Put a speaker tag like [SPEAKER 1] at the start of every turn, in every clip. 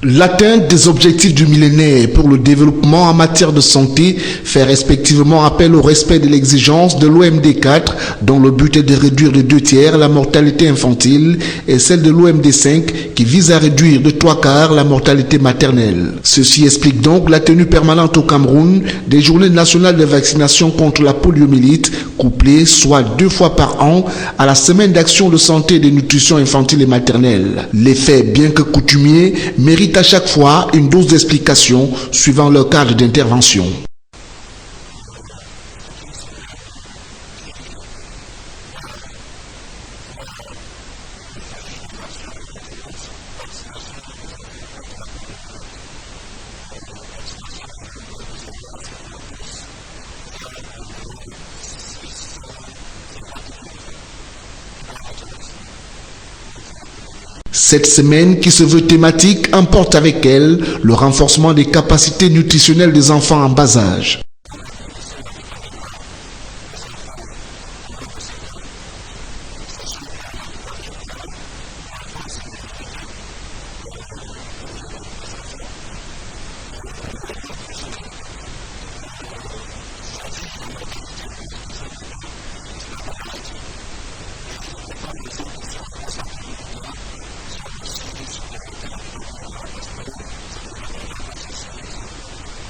[SPEAKER 1] L'atteinte des objectifs du millénaire pour le développement en matière de santé fait respectivement appel au respect de l'exigence de l'OMD 4, dont le but est de réduire de 2/3 la mortalité infantile, et celle de l'OMD 5, qui vise à réduire de 3/4 la mortalité maternelle. Ceci explique donc la tenue permanente au Cameroun des journées nationales de vaccination contre la poliomyélite, couplées, soit 2 fois par an, à la semaine d'action de santé et de nutrition infantile et maternelle. L'effet, bien que coutumier, mérite à chaque fois une dose d'explication suivant leur cadre d'intervention. Cette semaine, qui se veut thématique, emporte avec elle le renforcement des capacités nutritionnelles des enfants en bas âge.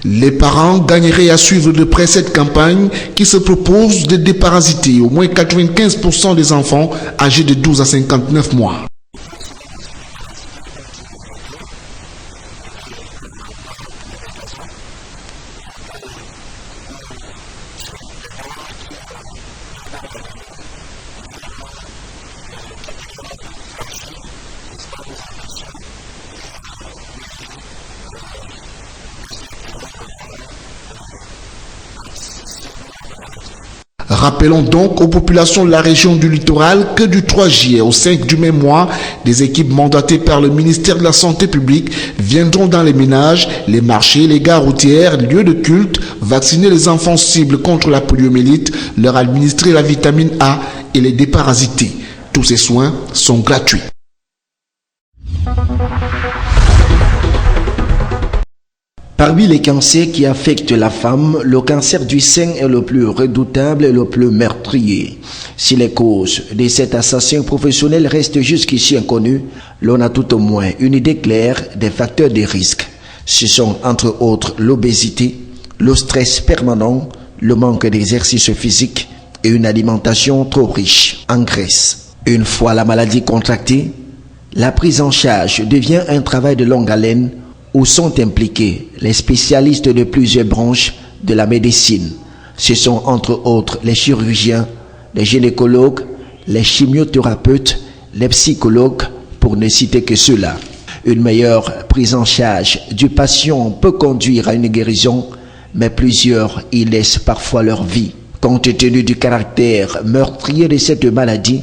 [SPEAKER 1] Les parents gagneraient à suivre de près cette campagne qui se propose de déparasiter au moins 95% des enfants âgés de 12 à 59 mois. Rappelons donc aux populations de la région du littoral que du 3 juillet au 5 du même mois, des équipes mandatées par le ministère de la Santé publique viendront dans les ménages, les marchés, les gares routières, les lieux de culte, vacciner les enfants cibles contre la poliomyélite, leur administrer la vitamine A et les déparasiter. Tous ces soins sont gratuits.
[SPEAKER 2] Parmi les cancers qui affectent la femme, le cancer du sein est le plus redoutable et le plus meurtrier. Si les causes de cet assassin professionnel restent jusqu'ici inconnues, l'on a tout au moins une idée claire des facteurs de risque. Ce sont entre autres l'obésité, le stress permanent, le manque d'exercice physique et une alimentation trop riche en graisse. Une fois la maladie contractée, la prise en charge devient un travail de longue haleine où sont impliqués les spécialistes de plusieurs branches de la médecine. Ce sont entre autres les chirurgiens, les gynécologues, les chimiothérapeutes, les psychologues, pour ne citer que ceux-là. Une meilleure prise en charge du patient peut conduire à une guérison, mais plusieurs y laissent parfois leur vie. Compte tenu du caractère meurtrier de cette maladie,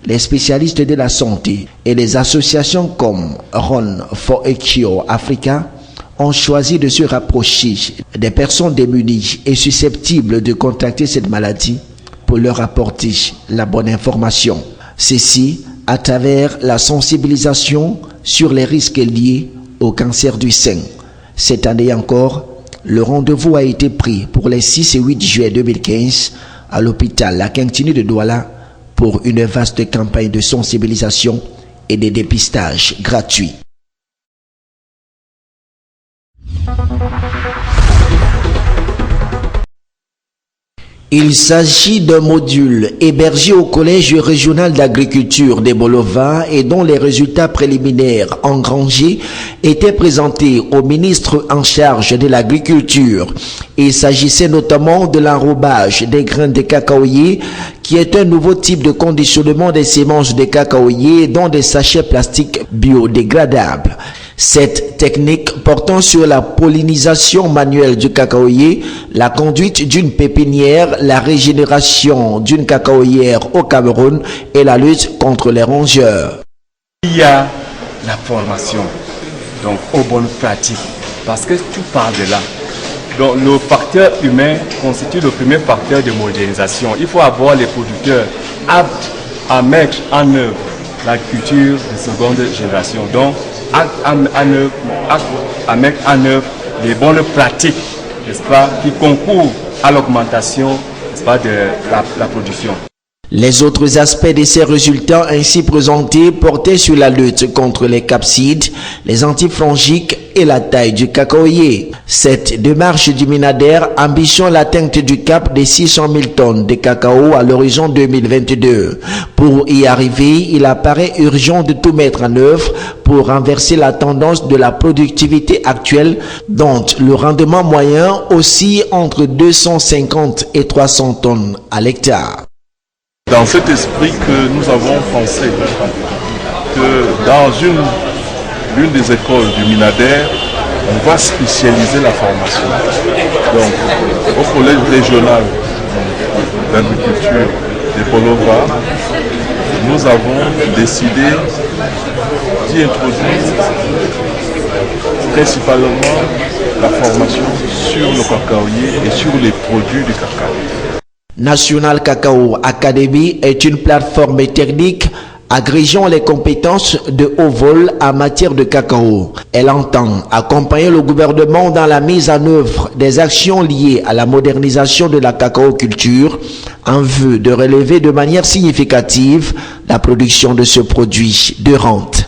[SPEAKER 2] les spécialistes de la santé et les associations comme Run for a Cure Africa ont choisi de se rapprocher des personnes démunies et susceptibles de contracter cette maladie pour leur apporter la bonne information. Ceci à travers la sensibilisation sur les risques liés au cancer du sein. Cette année encore, le rendez-vous a été pris pour les 6 et 8 juillet 2015 à l'hôpital La Quintini de Douala pour une vaste campagne de sensibilisation et de dépistage gratuit. Il s'agit d'un module hébergé au Collège régional d'agriculture des Bolova et dont les résultats préliminaires engrangés étaient présentés au ministre en charge de l'agriculture. Il s'agissait notamment de l'enrobage des grains de cacaoyer, qui est un nouveau type de conditionnement des semences de cacaoyer dans des sachets plastiques biodégradables. Cette technique portant sur la pollinisation manuelle du cacaoyer, la conduite d'une pépinière, la régénération d'une cacaoyère au Cameroun et la lutte contre les rongeurs.
[SPEAKER 3] Il y a la formation, donc aux bonnes pratiques, parce que tout part de là. Donc le facteur humain constitue le premier facteur de modernisation. Il faut avoir les producteurs aptes à mettre en œuvre la culture de seconde génération. Donc, à mettre en œuvre les bonnes pratiques, n'est-ce pas, qui concourent à l'augmentation, n'est-ce pas, de la production.
[SPEAKER 2] Les autres aspects de ces résultats ainsi présentés portaient sur la lutte contre les capsides, les antifongiques et la taille du cacaoyer. Cette démarche du Minader ambitionne l'atteinte du cap des 600 000 tonnes de cacao à l'horizon 2022. Pour y arriver, il apparaît urgent de tout mettre en œuvre pour renverser la tendance de la productivité actuelle dont le rendement moyen oscille entre 250 et 300 tonnes à l'hectare.
[SPEAKER 4] Dans cet esprit que nous avons pensé que dans l'une des écoles du Minader, on va spécialiser la formation. Donc, au collège régional d'agriculture de Polova, nous avons décidé d'y introduire principalement la formation sur le cacaoyer et sur les produits du cacao.
[SPEAKER 2] National Cacao Academy est une plateforme technique agrégeant les compétences de haut vol en matière de cacao. Elle entend accompagner le gouvernement dans la mise en œuvre des actions liées à la modernisation de la cacaoculture en vue de relever de manière significative la production de ce produit de rente.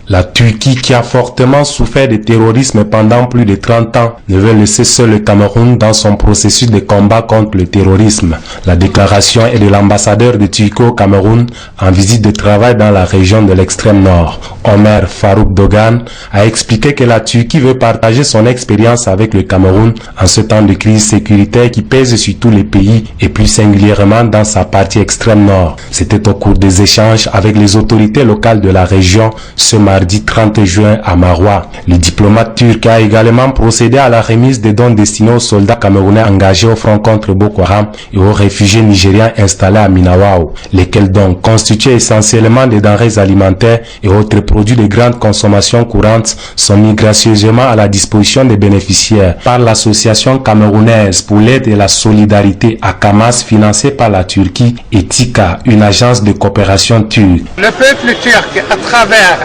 [SPEAKER 5] La Turquie, qui a fortement souffert du terrorisme pendant plus de 30 ans, ne veut laisser seul le Cameroun dans son processus de combat contre le terrorisme. La déclaration est de l'ambassadeur de Turquie au Cameroun en visite de travail dans la région de l'extrême nord. Omer Farouk Dogan a expliqué que la Turquie veut partager son expérience avec le Cameroun en ce temps de crise sécuritaire qui pèse sur tous les pays et plus singulièrement dans sa partie extrême nord. C'était au cours des échanges avec les autorités locales de la région ce mardi 30 juin à Maroua. Le diplomate turc a également procédé à la remise des dons destinés aux soldats camerounais engagés au front contre Boko Haram et aux réfugiés nigériens installés à Minawao, lesquels dons constitués essentiellement des denrées alimentaires et autres produits de grande consommation courante sont mis gracieusement à la disposition des bénéficiaires par l'association camerounaise pour l'aide et la solidarité ACAMAS financée par la Turquie et TICA, une agence de coopération turque.
[SPEAKER 6] Le peuple turc, à travers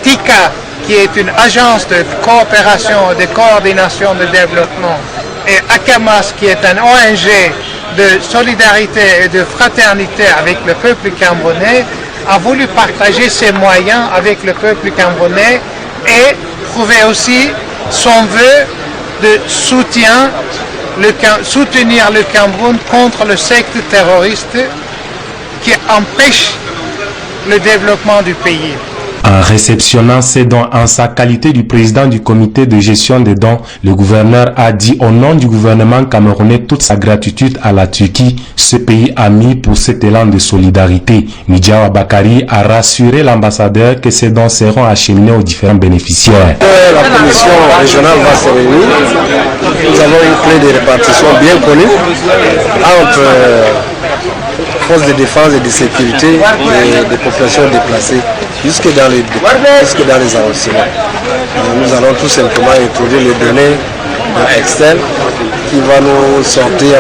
[SPEAKER 6] TICA, qui est une agence de coopération, de coordination de développement, et ACAMAS, qui est un ONG de solidarité et de fraternité avec le peuple camerounais, a voulu partager ses moyens avec le peuple camerounais et prouver aussi son vœu de soutenir le Cameroun contre le secte terroriste qui empêche le développement du pays.
[SPEAKER 5] En réceptionnant ces dons en sa qualité du président du comité de gestion des dons, le gouverneur a dit au nom du gouvernement camerounais toute sa gratitude à la Turquie, ce pays ami pour cet élan de solidarité. Midjawa Bakari a rassuré l'ambassadeur que ces dons seront acheminés aux différents bénéficiaires.
[SPEAKER 7] La commission régionale va se réunir. Nous avons une clé de répartition bien connue entre forces de défense et de sécurité des populations déplacées jusque dans les arrondissements. Nous allons tout simplement introduire les données dans Excel qui va nous sortir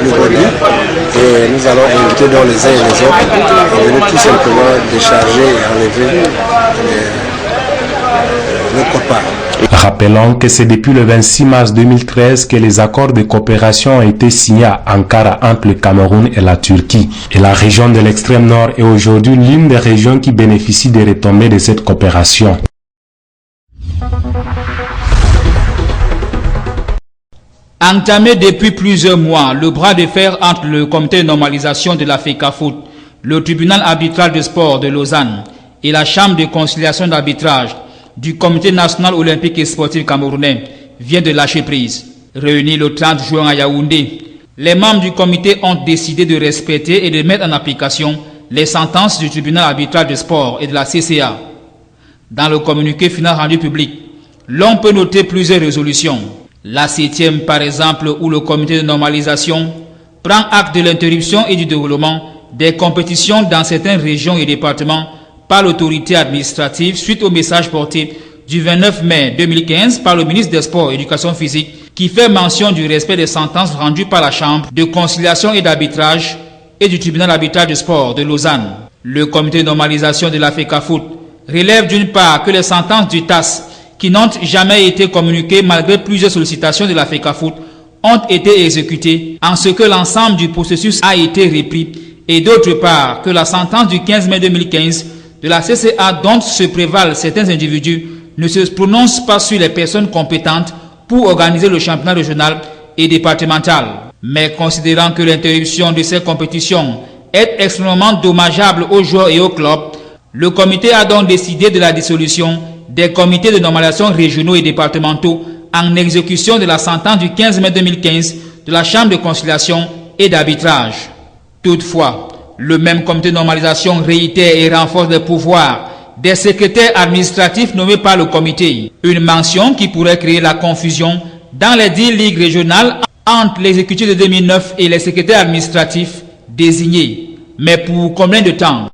[SPEAKER 7] le produit et nous allons inviter dans les uns et les autres à venir tout simplement décharger et enlever le quote-part.
[SPEAKER 5] Rappelons que c'est depuis le 26 mars 2013 que les accords de coopération ont été signés à Ankara entre le Cameroun et la Turquie. Et la région de l'extrême nord est aujourd'hui l'une des régions qui bénéficient des retombées de cette coopération.
[SPEAKER 8] Entamé depuis plusieurs mois, le bras de fer entre le comité de normalisation de la FECAFOOT, le tribunal arbitral de sport de Lausanne et la chambre de conciliation d'arbitrage du comité national olympique et sportif camerounais vient de lâcher prise. Réunis le 30 juin à Yaoundé, les membres du comité ont décidé de respecter et de mettre en application les sentences du tribunal arbitral de sport et de la CCA. Dans le communiqué final rendu public, l'on peut noter plusieurs résolutions. La 7e, par exemple, où le comité de normalisation prend acte de l'interruption et du déroulement des compétitions dans certaines régions et départements par l'autorité administrative suite au message porté du 29 mai 2015 par le ministre des Sports et de l'Éducation physique qui fait mention du respect des sentences rendues par la Chambre de conciliation et d'arbitrage et du tribunal arbitral de sport de Lausanne. Le comité de normalisation de la FECAFOOT relève d'une part que les sentences du TAS, qui n'ont jamais été communiquées malgré plusieurs sollicitations de la FECAFOOT, ont été exécutées en ce que l'ensemble du processus a été repris, et d'autre part que la sentence du 15 mai 2015 de la CCA dont se prévalent certains individus ne se prononce pas sur les personnes compétentes pour organiser le championnat régional et départemental. Mais considérant que l'interruption de ces compétitions est extrêmement dommageable aux joueurs et aux clubs, le comité a donc décidé de la dissolution des comités de normalisation régionaux et départementaux en exécution de la sentence du 15 mai 2015 de la Chambre de conciliation et d'arbitrage. Toutefois, le même comité de normalisation réitère et renforce les pouvoirs des secrétaires administratifs nommés par le comité, une mention qui pourrait créer la confusion dans les 10 ligues régionales entre l'exécutif de 2009 et les secrétaires administratifs désignés. Mais pour combien de temps?